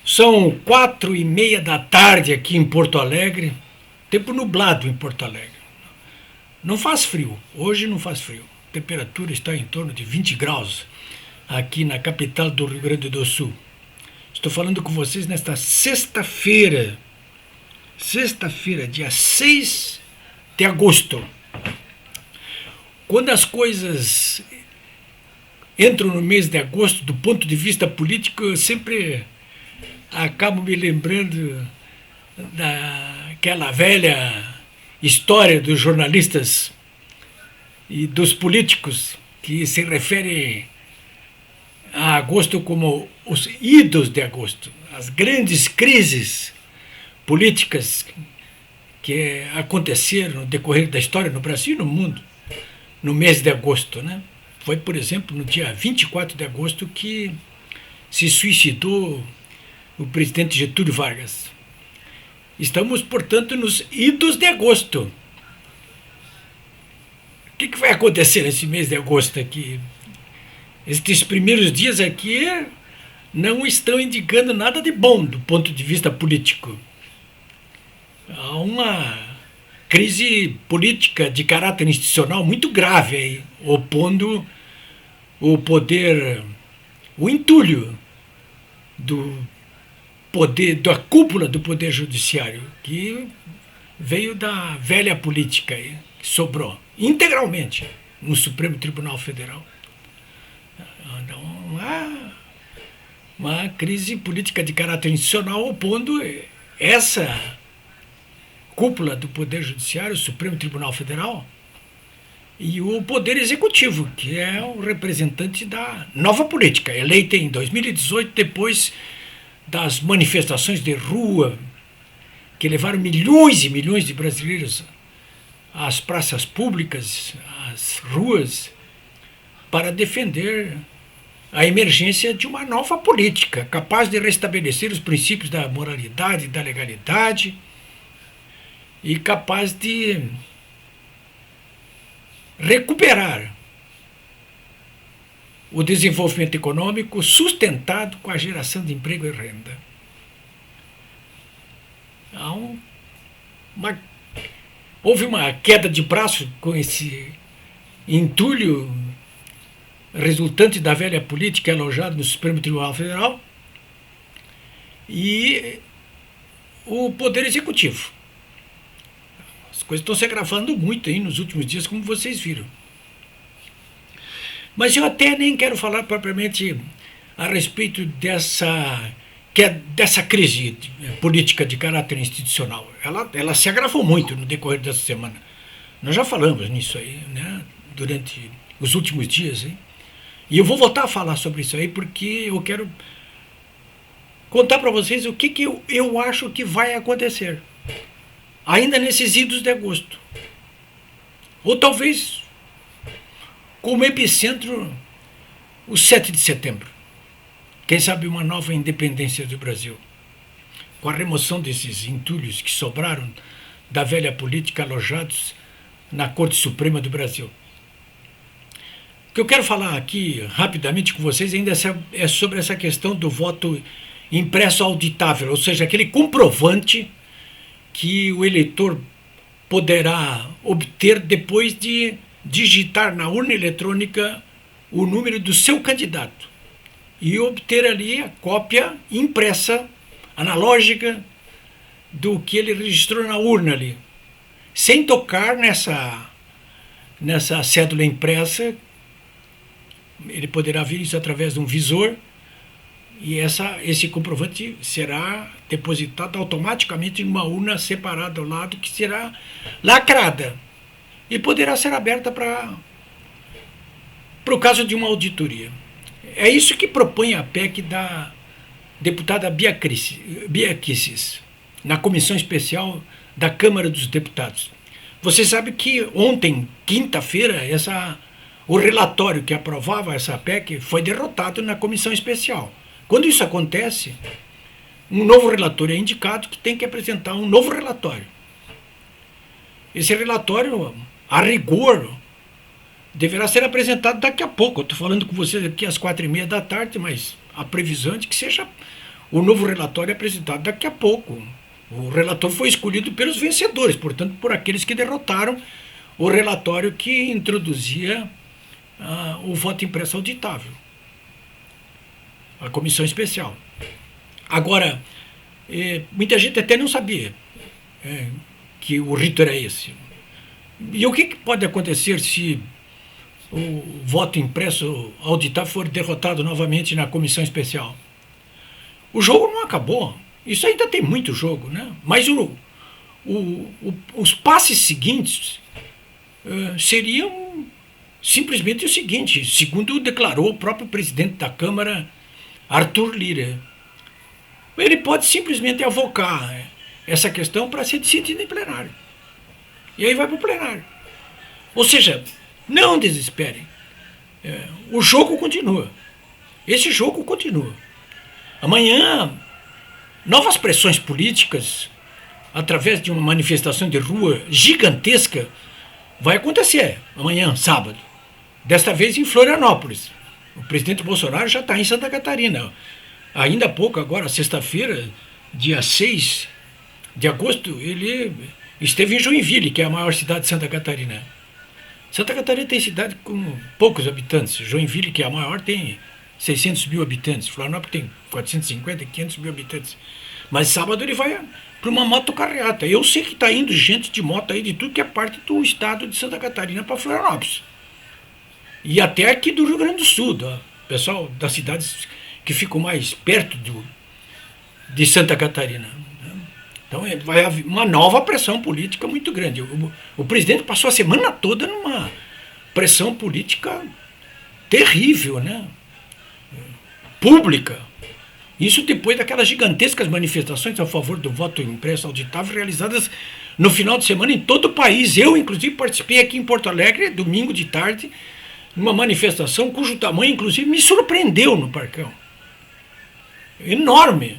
São 4:30 da tarde aqui em Porto Alegre, tempo nublado em Porto Alegre. Não faz frio, hoje não faz frio. A temperatura está em torno de 20 graus aqui na capital do Rio Grande do Sul. Estou falando com vocês nesta sexta-feira, dia 6 de agosto. Quando as coisas entram no mês de agosto, do ponto de vista político, eu sempre acabo me lembrando daquela velha história dos jornalistas e dos políticos que se refere a agosto como os idos de agosto, as grandes crises políticas que aconteceram no decorrer da história no Brasil e no mundo no mês de agosto, né? Foi, por exemplo, no dia 24 de agosto que se suicidou o presidente Getúlio Vargas. Estamos, portanto, nos idos de agosto. O que vai acontecer nesse mês de agosto aqui? Estes primeiros dias aqui não estão indicando nada de bom do ponto de vista político. Há uma crise política de caráter institucional muito grave aí, opondo o poder, o entulho do poder, da cúpula do poder judiciário, que veio da velha política aí, que sobrou integralmente no Supremo Tribunal Federal. Então, uma crise política de caráter institucional opondo essa cúpula do Poder Judiciário, o Supremo Tribunal Federal, e o Poder Executivo, que é o representante da nova política, eleita em 2018, depois das manifestações de rua que levaram milhões e milhões de brasileiros às praças públicas, às ruas, para defender a emergência de uma nova política, capaz de restabelecer os princípios da moralidade e da legalidade, e capaz de recuperar o desenvolvimento econômico sustentado com a geração de emprego e renda. Houve uma queda de braço com esse entulho resultante da velha política alojada no Supremo Tribunal Federal e o Poder Executivo. As coisas estão se agravando muito aí nos últimos dias, como vocês viram. Mas eu até nem quero falar propriamente a respeito dessa crise política de caráter institucional. Ela se agravou muito no decorrer dessa semana. Nós já falamos nisso aí, né, durante os últimos dias. Hein? E eu vou voltar a falar sobre isso aí porque eu quero contar para vocês o que eu acho que vai acontecer ainda nesses idos de agosto. Ou talvez como epicentro o 7 de setembro. Quem sabe uma nova independência do Brasil. Com a remoção desses entulhos que sobraram da velha política alojados na Corte Suprema do Brasil. O que eu quero falar aqui rapidamente com vocês ainda é sobre essa questão do voto impresso auditável, ou seja, aquele comprovante que o eleitor poderá obter depois de digitar na urna eletrônica o número do seu candidato e obter ali a cópia impressa, analógica, do que ele registrou na urna ali, sem tocar nessa cédula impressa. Ele poderá ver isso através de um visor e esse comprovante será depositado automaticamente em uma urna separada ao lado, que será lacrada e poderá ser aberta para o caso de uma auditoria. É isso que propõe a PEC da deputada Bia Kicis, na comissão especial da Câmara dos Deputados. Você sabe que ontem, quinta-feira, o relatório que aprovava essa PEC foi derrotado na comissão especial. Quando isso acontece, um novo relator é indicado, que tem que apresentar um novo relatório. Esse relatório, a rigor, deverá ser apresentado daqui a pouco. Eu estou falando com vocês aqui às 4:30 da tarde, mas a previsão é de que seja o novo relatório é apresentado daqui a pouco. O relator foi escolhido pelos vencedores, portanto, por aqueles que derrotaram o relatório que introduzia o voto impresso auditável, a comissão especial. Agora, muita gente até não sabia que o rito era esse. E o que pode acontecer se o voto impresso auditável for derrotado novamente na comissão especial? O jogo não acabou. Isso ainda tem muito jogo, né? Mas os passes seguintes seriam simplesmente o seguinte, segundo declarou o próprio presidente da Câmara, Arthur Lira. Ele pode simplesmente avocar essa questão para ser decidida em plenário. E aí vai para o plenário. Ou seja, não desesperem. O jogo continua. Esse jogo continua. Amanhã, novas pressões políticas, através de uma manifestação de rua gigantesca, vai acontecer amanhã, sábado. Desta vez em Florianópolis. O presidente Bolsonaro já está em Santa Catarina. Ainda há pouco, agora, sexta-feira, dia 6 de agosto, ele esteve em Joinville, que é a maior cidade de Santa Catarina. Santa Catarina tem cidade com poucos habitantes. Joinville, que é a maior, tem 600 mil habitantes. Florianópolis tem 450, 500 mil habitantes. Mas sábado ele vai para uma motocarreata. Eu sei que está indo gente de moto aí de tudo que é parte do estado de Santa Catarina para Florianópolis. E até aqui do Rio Grande do Sul, pessoal das cidades que ficam mais perto de Santa Catarina. Então vai haver uma nova pressão política muito grande. O presidente passou a semana toda numa pressão política terrível, né? Pública. Isso depois daquelas gigantescas manifestações a favor do voto impresso auditável realizadas no final de semana em todo o país. Eu, inclusive, participei aqui em Porto Alegre, domingo de tarde, numa manifestação cujo tamanho, inclusive, me surpreendeu no Parcão. Enorme.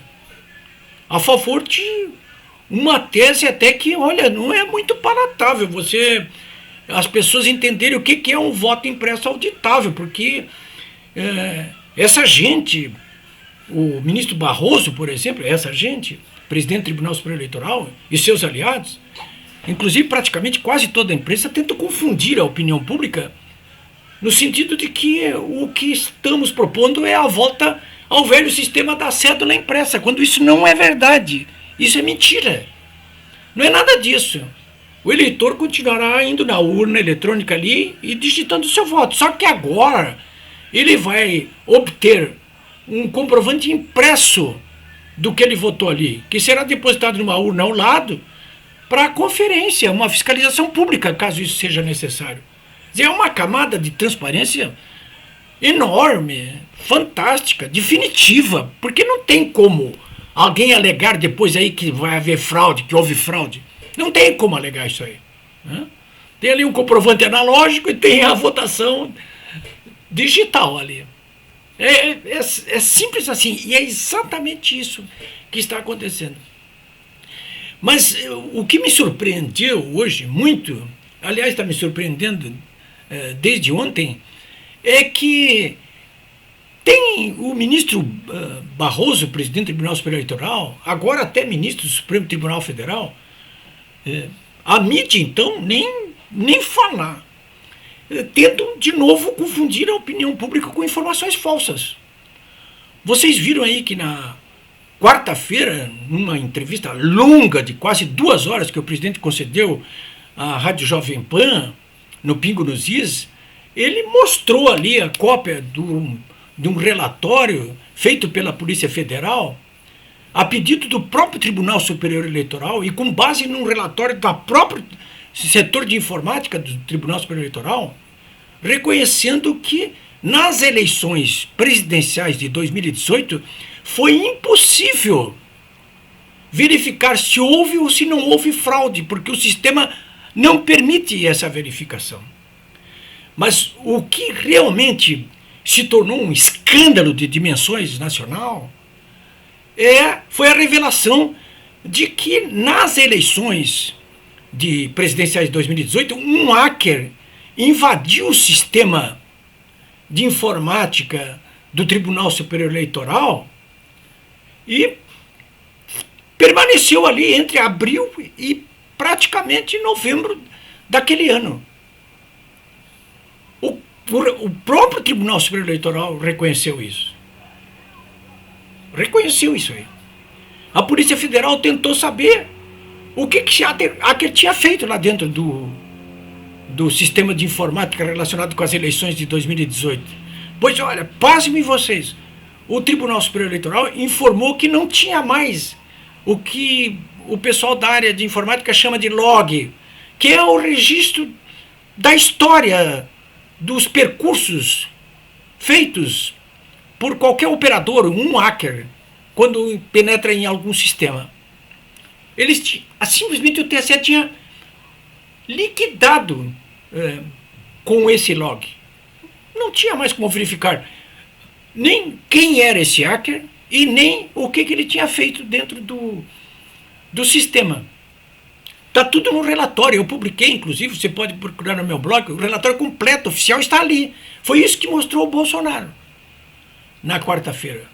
A favor de uma tese até que, olha, não é muito palatável as pessoas entenderem o que é um voto impresso auditável, porque essa gente, o ministro Barroso, por exemplo, essa gente, presidente do Tribunal Superior Eleitoral e seus aliados, inclusive praticamente quase toda a imprensa, tenta confundir a opinião pública no sentido de que o que estamos propondo é a volta ao velho sistema da cédula impressa, quando isso não é verdade. Isso é mentira. Não é nada disso. O eleitor continuará indo na urna eletrônica ali e digitando o seu voto. Só que agora ele vai obter um comprovante impresso do que ele votou ali, que será depositado numa urna ao lado para conferência, uma fiscalização pública, caso isso seja necessário. É uma camada de transparência enorme, fantástica, definitiva, porque não tem como alguém alegar depois aí que vai haver fraude, que houve fraude. Não tem como alegar isso aí. Né? Tem ali um comprovante analógico e tem a votação digital ali. É simples assim, e é exatamente isso que está acontecendo. Mas o que me surpreendeu hoje muito, aliás, está me surpreendendo desde ontem, é que tem o ministro Barroso, presidente do Tribunal Superior Eleitoral, agora até ministro do Supremo Tribunal Federal, a mídia, então, nem falar. Tentam, de novo, confundir a opinião pública com informações falsas. Vocês viram aí que na quarta-feira, numa entrevista longa de quase 2 horas que o presidente concedeu à Rádio Jovem Pan, no Pingo nos Is, ele mostrou ali a cópia de um relatório feito pela Polícia Federal, a pedido do próprio Tribunal Superior Eleitoral e com base num relatório do próprio setor de informática do Tribunal Superior Eleitoral, reconhecendo que nas eleições presidenciais de 2018 foi impossível verificar se houve ou se não houve fraude, porque o sistema não permite essa verificação. Mas o que realmente se tornou um escândalo de dimensões nacional foi a revelação de que nas eleições de presidenciais de 2018, um hacker invadiu o sistema de informática do Tribunal Superior Eleitoral E permaneceu ali entre abril e praticamente novembro daquele ano. O próprio Tribunal Superior Eleitoral reconheceu isso. Reconheceu isso aí. A Polícia Federal tentou saber o que Acker tinha feito lá dentro do sistema de informática relacionado com as eleições de 2018. Pois olha, pasmem vocês, o Tribunal Superior Eleitoral informou que não tinha mais o que o pessoal da área de informática chama de log, que é o registro da história dos percursos feitos por qualquer operador, um hacker, quando penetra em algum sistema. Simplesmente o TSE tinha liquidado com esse log. Não tinha mais como verificar nem quem era esse hacker e nem o que ele tinha feito dentro do sistema. Está tudo no relatório, eu publiquei, inclusive, você pode procurar no meu blog, o relatório completo, oficial, está ali. Foi isso que mostrou o Bolsonaro na quarta-feira.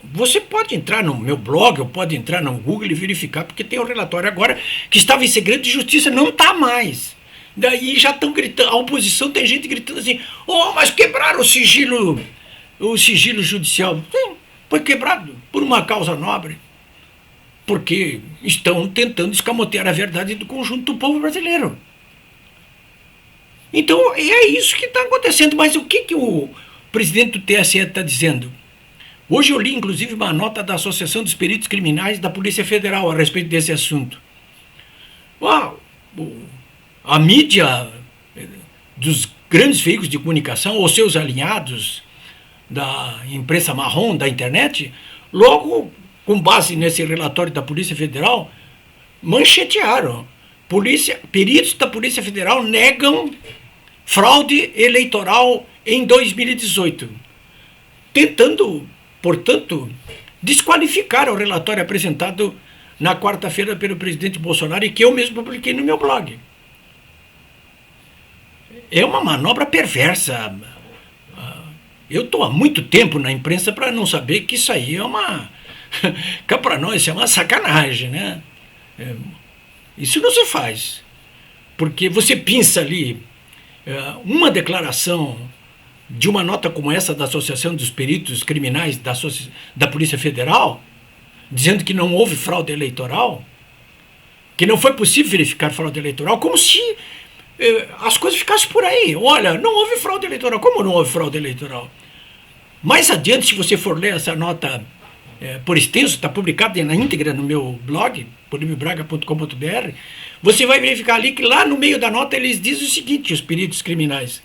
Você pode entrar no meu blog, ou pode entrar no Google e verificar, porque tem o relatório agora que estava em segredo de justiça, não está mais. Daí já estão gritando, a oposição tem gente gritando assim, mas quebraram o sigilo judicial. Sim, foi quebrado por uma causa nobre. Porque estão tentando escamotear a verdade do conjunto do povo brasileiro. Então, é isso que está acontecendo. Mas o que o presidente do TSE está dizendo? Hoje eu li, inclusive, uma nota da Associação dos Peritos Criminais da Polícia Federal a respeito desse assunto. A mídia dos grandes veículos de comunicação, ou seus alinhados da imprensa marrom, da internet, logo, com base nesse relatório da Polícia Federal, manchetearam. Peritos da Polícia Federal negam fraude eleitoral em 2018, tentando, portanto, desqualificar o relatório apresentado na quarta-feira pelo presidente Bolsonaro e que eu mesmo publiquei no meu blog. É uma manobra perversa. Eu estou há muito tempo na imprensa para não saber que isso aí é uma... Cá para nós isso é uma sacanagem, né? Isso não se faz. Porque você pensa ali, uma declaração de uma nota como essa da Associação dos Peritos Criminais da Polícia Federal, dizendo que não houve fraude eleitoral, que não foi possível verificar fraude eleitoral, como se as coisas ficassem por aí. Olha, não houve fraude eleitoral. Como não houve fraude eleitoral? Mais adiante, se você for ler essa nota por extenso, está publicada na íntegra no meu blog, polimibraga.com.br, você vai verificar ali que lá no meio da nota eles dizem o seguinte, os peritos criminais: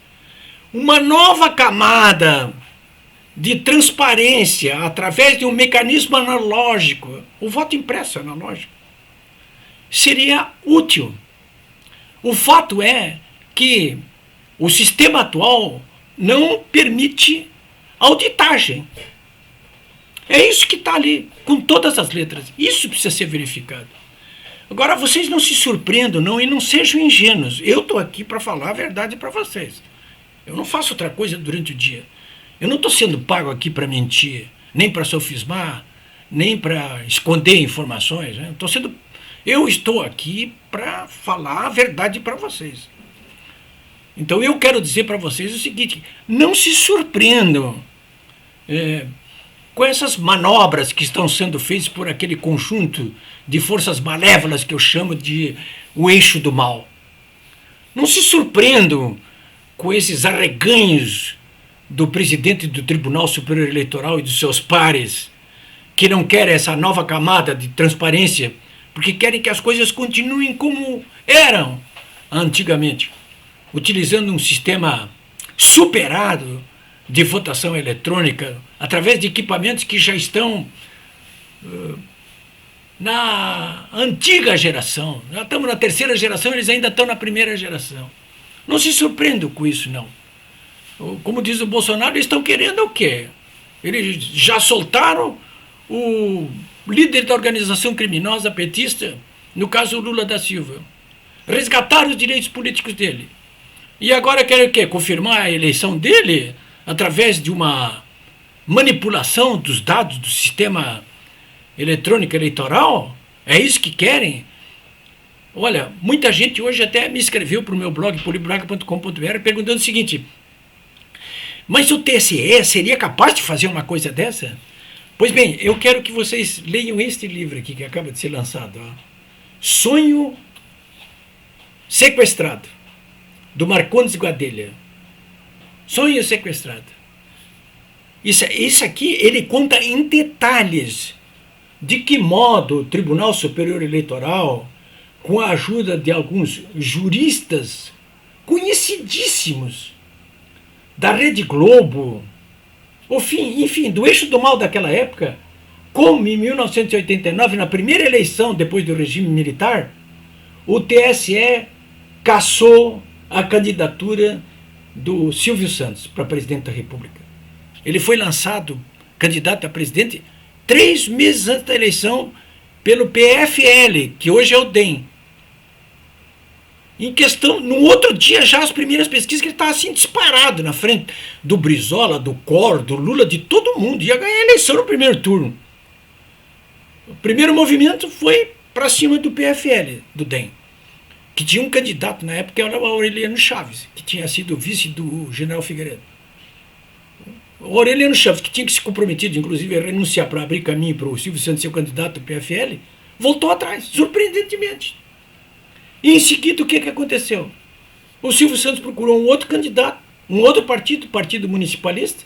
uma nova camada de transparência através de um mecanismo analógico, o voto impresso analógico, seria útil. O fato é que o sistema atual não permite auditagem. É isso que está ali, com todas as letras. Isso precisa ser verificado. Agora, vocês não se surpreendam, não, e não sejam ingênuos. Eu estou aqui para falar a verdade para vocês. Eu não faço outra coisa durante o dia. Eu não estou sendo pago aqui para mentir, nem para sofismar, nem para esconder informações. Né? Eu estou aqui para falar a verdade para vocês. Então eu quero dizer para vocês o seguinte: não se surpreendam com essas manobras que estão sendo feitas por aquele conjunto de forças malévolas que eu chamo de o eixo do mal. Não se surpreendam com esses arreganhos do presidente do Tribunal Superior Eleitoral e dos seus pares, que não querem essa nova camada de transparência, porque querem que as coisas continuem como eram antigamente, utilizando um sistema superado de votação eletrônica, através de equipamentos que já estão na antiga geração. Já estamos na terceira geração, eles ainda estão na primeira geração. Não se surpreendam com isso, não. Como diz o Bolsonaro, eles estão querendo o quê? Eles já soltaram o líder da organização criminosa petista, no caso o Lula da Silva. Resgataram os direitos políticos dele. E agora querem o quê? Confirmar a eleição dele através de uma manipulação dos dados do sistema eletrônica eleitoral? É isso que querem? Olha, muita gente hoje até me escreveu para o meu blog, polibraga.com.br, perguntando o seguinte: mas o TSE seria capaz de fazer uma coisa dessa? Pois bem, eu quero que vocês leiam este livro aqui que acaba de ser lançado. Ó. Sonho Sequestrado, do Marcondes Guadelha. Sonho Sequestrado. Isso aqui ele conta em detalhes de que modo o Tribunal Superior Eleitoral, com a ajuda de alguns juristas conhecidíssimos da Rede Globo, enfim, do eixo do mal daquela época, como em 1989, na primeira eleição depois do regime militar, o TSE cassou a candidatura do Silvio Santos para presidente da República. Ele foi lançado candidato a presidente 3 meses antes da eleição pelo PFL, que hoje é o DEM. Em questão, no outro dia já as primeiras pesquisas que ele estava assim disparado na frente do Brizola, do Collor, do Lula, de todo mundo. Ia ganhar a eleição no primeiro turno. O primeiro movimento foi para cima do PFL, do DEM, que tinha um candidato na época, que era o Aureliano Chaves, que tinha sido vice do General Figueiredo. O Aureliano Chaves, que tinha que se comprometido, inclusive, a renunciar para abrir caminho para o Silvio Santos ser o candidato do PFL, voltou atrás, surpreendentemente. E em seguida, o que aconteceu? O Silvio Santos procurou um outro candidato, um outro partido, Partido Municipalista,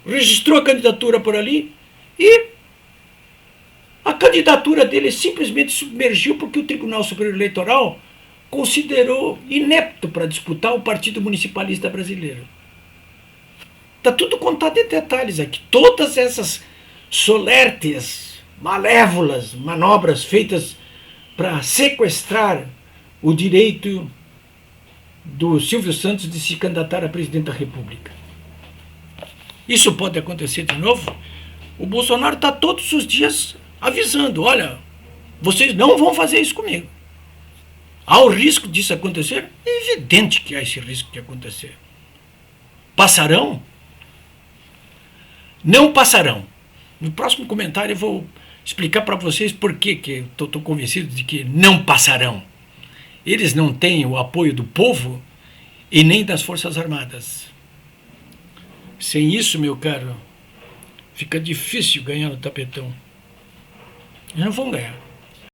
registrou a candidatura por ali e a candidatura dele simplesmente submergiu porque o Tribunal Superior Eleitoral considerou inepto para disputar o Partido Municipalista Brasileiro. Está tudo contado em detalhes aqui. Todas essas solertes, malévolas manobras feitas para sequestrar o direito do Silvio Santos de se candidatar a presidente da República. Isso pode acontecer de novo? O Bolsonaro está todos os dias avisando: olha, vocês não vão fazer isso comigo. Há o risco disso acontecer? É evidente que há esse risco de acontecer. Passarão? Não passarão. No próximo comentário eu vou explicar para vocês por que eu estou convencido de que não passarão. Eles não têm o apoio do povo e nem das Forças Armadas. Sem isso, meu caro, fica difícil ganhar no tapetão. Eles não vão ganhar.